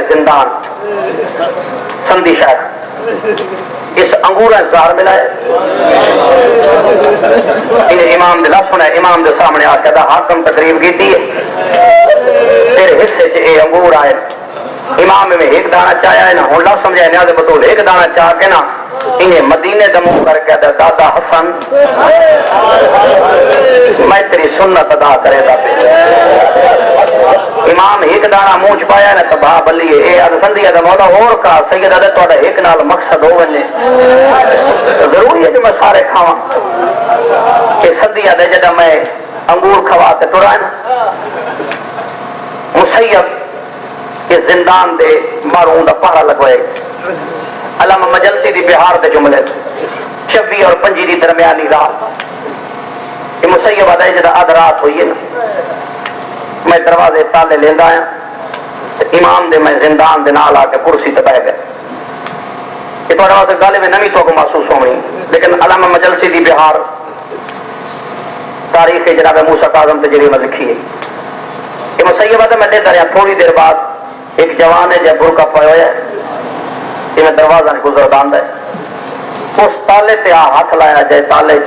زندان سندھی شاہ اس انگور زار ملایا انہیں امام دے لفظ سنا امام دے سامنے آ کے حاکم تقریب کی تیرے حصے چ اے انگور آئے امام میں ایک دانہ چایا ہے نا ہوں لفظ سمجھا نیاز بطول ایک دانہ چاہ کے نا انہیں مدینے دمو کر کے دادا حسن میں تیری سنت ادا کرے دا پہ امام ایک دانہ منہ چپایا نا تو بھا بلیے اے سندھی دا مولا اور کا سید دا تھوڑا ایک نال مقصد ہو ونے ضروری ہے جو میں سارے کھاواں کہ سندھی دا جدا میں انگور کھوا کے ٹرا نا مسیب کہ زندان دے ماروں دا پہرا لگوائے علامہ مجلسی دی بہار دے جملے 26 اور 25 دی درمیانی رات یہ مسیب آدھے جدا آدھ رات ہوئی ہے نا میں دروازے تالے لیندہ آیا امام دے میں زندان دے نال آ کے کرسی تے بیٹھ گئے یہ تو واسطے گالے میں نمی تو کو محسوس ہو رہی لیکن علامہ مجلسی دی بہار تاریخ جناب موسیٰ کاظم تے جریمہ لکھی ہے یہ مسیب آدھے میں دے دریا تھوڑی دیر بعد ایک جوان ہے جب برکا پایا ہے یہ میں دروازہ نے گزر باندھا ہے اس تالے تے ہاتھ لایا جائے تالے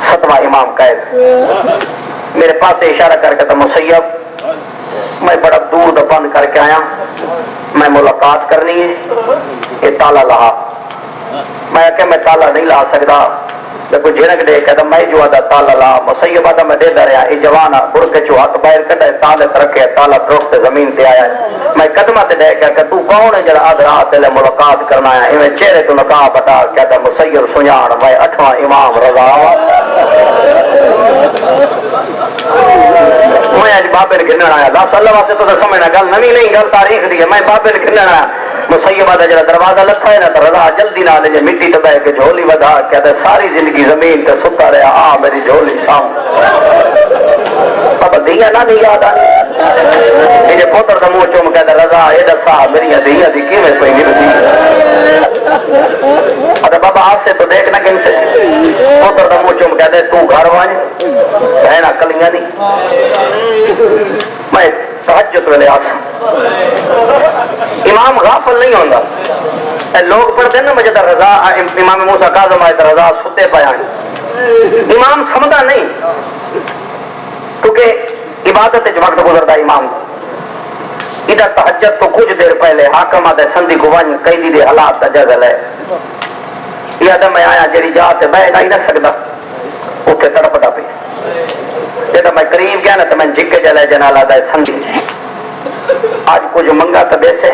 ستواں امام قید میرے پاس اشارہ کر کے تو مسیب میں بڑا دور دا بند کر کے آیا میں ملاقات کرنی ہے یہ تالا لہا میں کہ میں تالا نہیں لا سکتا کوئی جھنک دے کہ میں جو آدھا تالا لا مسیب آدھا میں دے دریا یہ جوان برکے چو ہاتھ باہر کٹا ہے تالے ترکے تالا ترکتے زمین تے آیا ہے میں قدمہ تے دے کہ تو کون ہے جڑا آدھ رات لے ملاقات کرنا ہے میں چہرے تو نقاب بتا کہتا مسیب سنیان میں 8واں امام رضا میں آج بابے نے گھننا آیا دس اللہ واسطے تو سمجھنا گل نمی نہیں گل تاریخ دی ہے میں بابے نے گھننا آیا مسیب آدھا جڑا دروازہ لکھا ہے نا تو رضا جلدی نہ لے مٹی تے بہ کے جھولی ودا کہتا ساری زندگی زمین تے ستا رہا آ میری جھولی سام پتہ دیا نہ نہیں یاد آ یہ پوتر دا منہ چوم کہتا رضا یہ دسا میری دیا دی کیویں کوئی ملتی ارے بابا آج سے تو دیکھنا کن سے پوتر دا منہ چوم کہتے تو گھر وائیں بہنا کلیاں نہیں میں تہجد ویلے آسا امام غافل نہیں ہوتا لوگ پڑھتے ہیں نا مجھے رضا امام موسیٰ کاظم آئے رضا ستے پایا امام سمجھا نہیں کیونکہ عبادت وقت گزرتا امام ادھر تہجد تو کچھ دیر پہلے حاکم آدھے سندھی کو ون قیدی دے حالات کا جگہ لے یہ آدھا میں آیا جیڑی جا تے بیٹھ آئی نہ سکتا اتنے تڑپتا پہ جب میں قریب گیا نا تو میں جھک جلے جنال آدھا سندھی آج کچھ منگا تو دے سے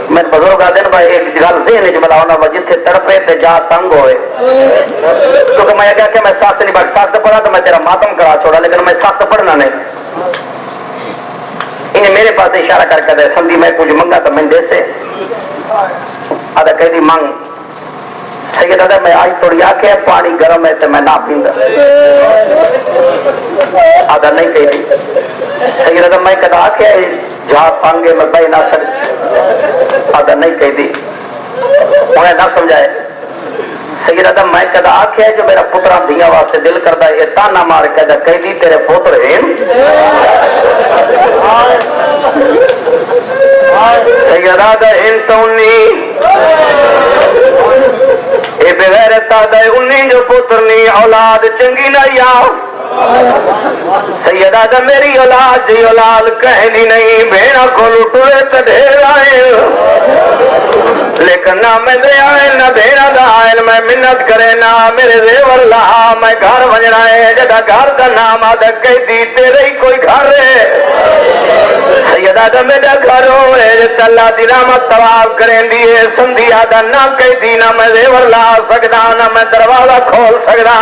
میں بزرگ آدھے بھائی ایک گل ذہن چ بلاؤ نا جتھے تڑپے تے جا تنگ ہوئے کیونکہ میں کہا کہ میں سخت نہیں بٹ سخت پڑھا تو میں تیرا ماتم کرا چھوڑا لیکن میں سخت پڑھنا نہیں انہیں میرے پاس اشارہ کر کے دے سمجھی میں کچھ منگا تو میں دے سے آدھا کہہ دی مانگ سید آدھا میں آج تھوڑی آکے پانی گرم ہے تو میں نہ پیندا آدھا نہیں کہہ دی سید آدھا میں کہتا آکے جہاں پانگے میں بھائی نہ سکتا آدھا نہیں کہہ دی انہیں نہ سمجھائے سید آدھا میں کہتا آکے جو میرا پترہ دیا واسطے دل کرتا ہے یہ تانا مار کہتا کہہ دی تیرے پتر ہیں سید آدھا انتونی اے بغیر تادہ انہیں جو پترنی اولاد چنگی نہ یا سیدہ دا میری اولاد جی اولاد کہنی نہیں بھیڑا کو لٹوئے تدھیر آئے لیکن نہ میں دے آئے نہ بھیڑا دا آئے میں منت کرے نہ میرے زیور لہا میں گھر بجنا ہے جدا گھر دا نام آدھا کہہ دی تیرے ہی کوئی گھر ہے سیدہ دا میرا گھر ہوئے جتا اللہ دی رحمت تواب کریں دیئے سندھی آدھا نہ کہہ دی نہ میں زیور لہا سکدا نہ میں دروازہ کھول سکدا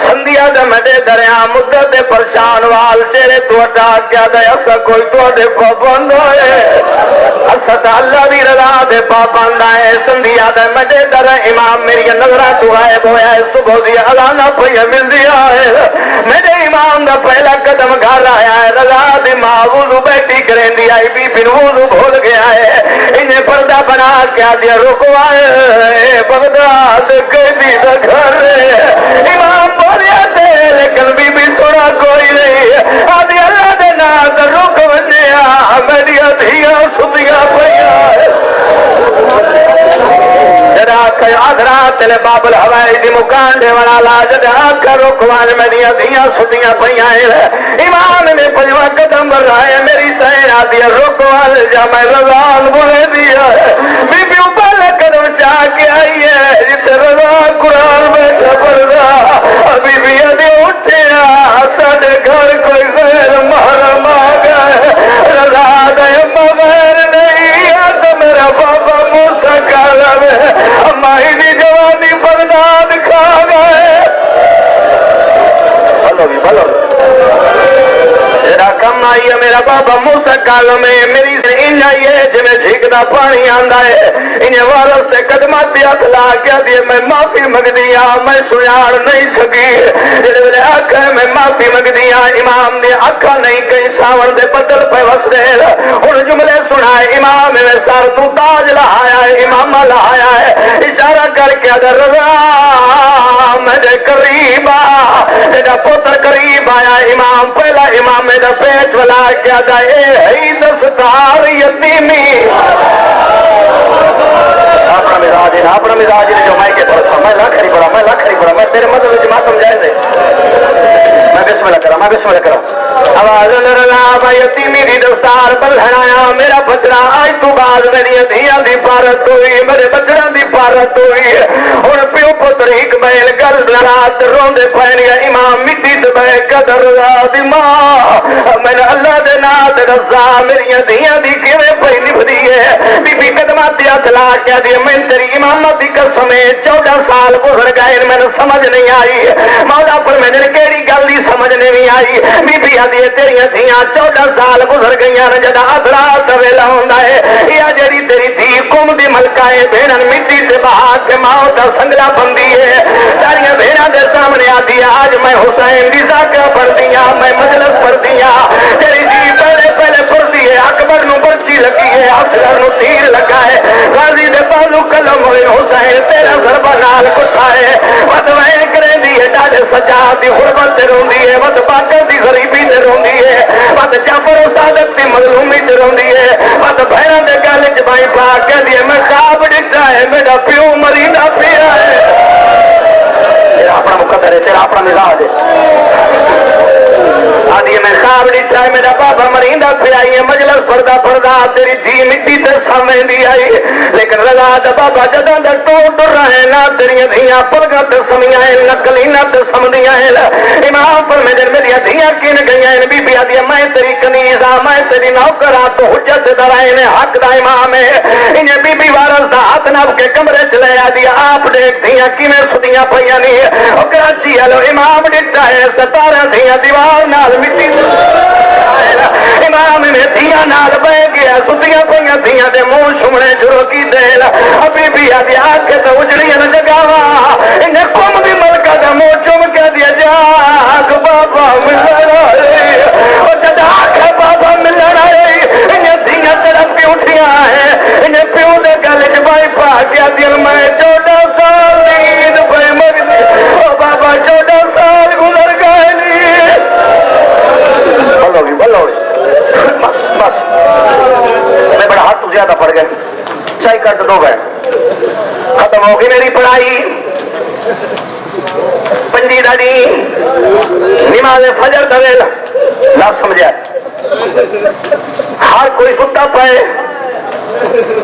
سندھی آدھا میں دے دریا مدت پرشان وال چہرے تو اٹھا کیا دے اسا کوئی تو دے پابند ہوئے اسا تا اللہ دی رضا دے پابند آئے سندھی آدھا میں دے در امام میری نظرہ تو غائب ہویا ہے صبح دی علانہ پہیا مل دیا ہے میرے امام دا پہلا قدم گھر آیا ہے رضا دی ماں وضو بیٹھی کریں دی آئی بی بن وضو بھول گیا ہے انہیں پردہ بنا کیا دیا رکوائے بغداد قیدی دا گھر امام بولیا دے لیکن بی بی سوڑا کوئی نہیں آدھی اللہ دے نات رک تیرے بابل ہوائی دی مکانڈے والا لاج دے آکھا رکوان میں دیا دیا سدیاں پہیاں امام نے پجوا قدم بر رہا ہے میری سین آدھی رکوان جا میں رضان بولے دیا بی بی اوپر قدم چاہ کے آئی ہے جتے رضا قرآن میں چھپر رہا بی بی ادھی اٹھے ساڑے گھر کوئی غیر محرم آگا رضا دے مغیر نہیں آتا میرا بابا موسیٰ کالا میں امائی دی جوانی بغداد کھا گئے بھلو کم آئی ہے میرا بابا موسیٰ کالا میں میری سے انجا یہ جنہیں جھگنا پانی آندہ ہے انہیں وارث سے قدمات دیا تھلا کیا دیئے میں معافی مگ دیا میں سنیار نہیں سکی جنہیں میرے آنکھیں میں معافی مگ دیا امام نے آنکھا نہیں کہیں ساور دے بدل پہ وسرے ان جملے سنائے امام میں سار تو تاج لہایا ہے امامہ لہایا ہے اشارہ کر کے ادھر رضا میرے قریبا میرا پتر قریب آیا امام پہلا امام میرا پیٹ والا کیا دائے ہی دستار یتیمی اپنا مزاج جو میں کے پرسا میں لاکھری پڑا میں تیرے مدد جماعت سمجھائے دے میں بسم اللہ کرا آواز لرلا یتیمی دی دستار پر لہنایا میرا بچڑا آج تو بعد میری دھیاں دی پارت ہوئی میرے بچڑا دی پارت ہوئی اور پیو پتر ایک بیل گل رات روندے پہنیا امام مٹی دبے قدر دی ماں میں نے اللہ دے نات رضا میری دھیاں دی کیویں پہ نبھ دیئے بی بی قدمات دیا تلا کیا دیئے میں تیری امامت دی قسمیں 14 سال گزر گئے میں نے سمجھ نہیں آئی مولا پر میں نے کیڑی گل دی سمجھ نہیں آئی بی بی آدھی تیریاں دھیاں 14 سال گزر گئیاں نے جدا ادرات ویلا ہوندا ہے یا جڑی تیری دھی قوم دی ملکائے بھیڑن مٹی تے بہا کے ماں دا سنگلا بندی ہے ساریاں بھیڑاں دے سامنے آدھی آج میں حسین دی زاکہ پڑھدیاں میں مجلس پڑھدیاں تیری دھی پہلے پڑھدی ہے اکبر نو برچی لگی ہے اصغر نو تیر لگا ہے غازی دے بازو قلم ہوئے حسین تیرا ضربہ نال کٹھا ہے ود وین کریں دی ہے ڈاڑے سجاد دی غربت تے روندی ہے ود باقر دی غریبی تے روندی ہے ود جعفر و صادق دی مظلومی تے روندی ہے with بھیڑاں they Gul which by پا کے دی میں خواب ڈٹھا ہے میرا پیو مریندا پیا ہے تیرا اپنا مقدر ہے تیرا اپنا مزاج ہے آدھی میں خواب ڈٹھا ہے میرا بابا مریندا پیا ہے مجلس پڑھدا تیری دھی مٹی تے سامنے دی آئی لیکن رضا دا بابا جداں دا ٹوٹ رہے نا تیری دھیاں پلگاں تے سمیاں ہیں نقلینا تے سمدیاں ہیں امام پر میری دھیاں کن گئیاں ہیں بی بی آدھی میں تیری کنیز میں تیری نوکر تو حجت درائے نے حق دا امام ہے انہیں بی بی وارث دا ہاتھ نب کے کمرے چلے آدھی آپ دیکھ دھیاں کیویں سدیاں پئیاں نہیں او کراچی والو امام ڈٹھا ہے 17 دھیاں دیوار نال مٹی امام نے دھیاں نال بہ گیا سدیاں پئیاں دھیاں دے منہ چھمنے شروع کی دے ابھی بھی آدھی آگ کے تو اجڑیاں نہ جگاوا انہیں قوم دی ملکہ دا منہ چم کے دیا جاگ بابا ملنا اور جدا آکھے بابا ملنا انہیں دھیاں طرف کی اٹھیاں ہیں انہیں پیو دے گل جبائی پا گیا دل میں 14 سال نیند پہ مر دی او بابا 14 سال گزر گئے نہیں بلو بس میں بڑا ہاتھ تو زیادہ پڑ گئے چاہی کٹ دو گئے ختم ہو گئی میری پڑھائی پنجی داڑی نماز فجر دویل لفظ سمجھا ہر کوئی ستا پائے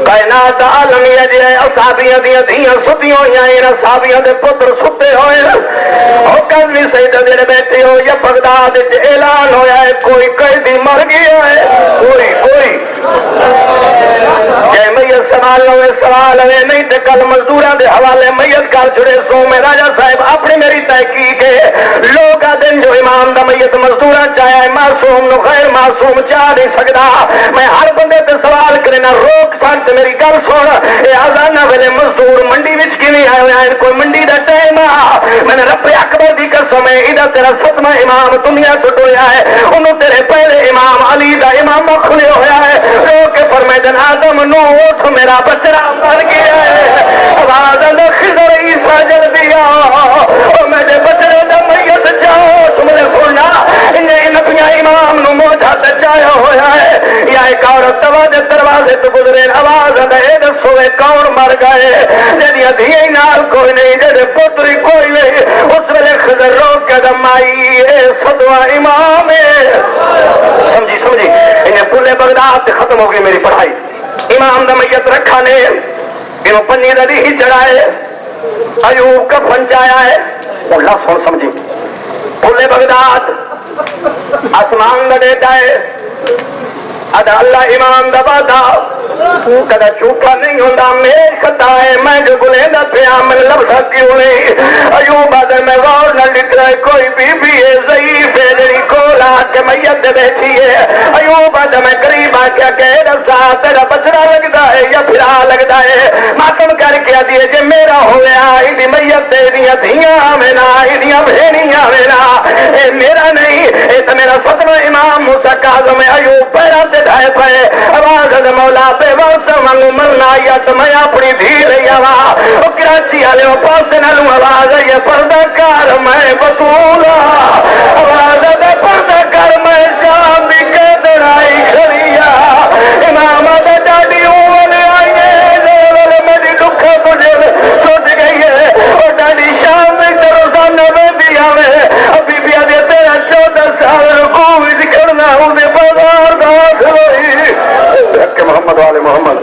کائنات عالمیہ جی اصحابیاں دیاں دھیاں ستیاں ہوئیاں ہیں اصحابیاں دے پتر ستے ہوئے حکم بھی سید دے بیٹھے ہو یا بغداد وچ اعلان ہویا ہے کوئی قیدی مر گیا ہے کوئی جے میت سوال ہوئے نہیں تے کل مزدوراں دے حوالے میت کر چھڑے سو میں راجہ صاحب اپنی میری تحقیق ہے لوگ دن جو امام دا میت مزدوراں چاہیا ہے معصوم نو غیر معصوم چاہ نہیں سکدا میں ہر بندے تے سوال کرنا روک سکتے میری گل سن اے آزانہ ویلے مزدور منڈی وچ کیویں آئے ہوئے ہیں کوئی منڈی دا ٹائم میں نے رب اکبر دی قسم ہے ادا تیرا 7واں امام دنیا تو ٹویا ہے انہوں تیرے پہلے امام علی دا امام کھلیا ہویا ہے رو کے فرمائے آدم نو اٹھ میرا بچڑا مر گیا ہے آواز اندر خضر عیسیٰ جل دیا اور میرے بچڑے دا میت جاؤ تم نے سننا انہیں نبیاں امام نو موجہ چایا ہویا ہے ایک عورت دروازے تو گزرے آواز دے دسو کون مر گئے جہاں دھیاں نال کوئی نہیں جہے پتری کوئی نہیں اس ویلے خضر رو کے دم آئی سدواں امام سمجھی سمجھی انہیں پلے بغداد سے ختم ہو گئی میری پڑھائی امام دا میت رکھا نے انہوں پنی دری ہی چڑھائے ایوب کا پہنچایا ہے اللہ سن سمجھی پلے بغداد آسمان دا دیتا ہے ادا اللہ امام دا بادا کدا جھوٹا نہیں ہوتا میرے خطا ہے میں جو گلے دا پیا میں لفظ کیوں نہیں ایوب آدھے میں غور نہ لکھ رہا کوئی بی بی ہے ضعیف ہے جڑی کولا کے میت دے بیٹھی ہے ایوب آدھے میں قریب آ کے کہہ رسا تیرا بچڑا لگتا ہے یا پھرا لگتا ہے ماتم کر کے دیے جے میرا ہویا ایدی میت دے دیا دھیاں میں نا ایدیاں بھینیاں میں نا اے میرا نہیں اے تو میرا صدر امام موسیٰ کاظم ایوب پیرا تے ڈھائے پائے آواز دے مولا پہ واسا وانگو مرنا یا تو میں اپنی دھی لئی آوا او کراچی آلے او پاسے نہ لوں آواز یہ پردہ کار میں بطولا آواز دے پردہ کار میں شام بھی کے درائی گھریا امام دے ڈاڈی اوالے آئیے لے میری دکھا تجھے سوچ گئی ہے اور ڈاڈی شام بھی تروزہ نوے بھی آوے ابھی بھی آدھے تیرا 14 سال رکو بھی دکھرنا انہیں بازار داخل ہوئی محمد والے محمد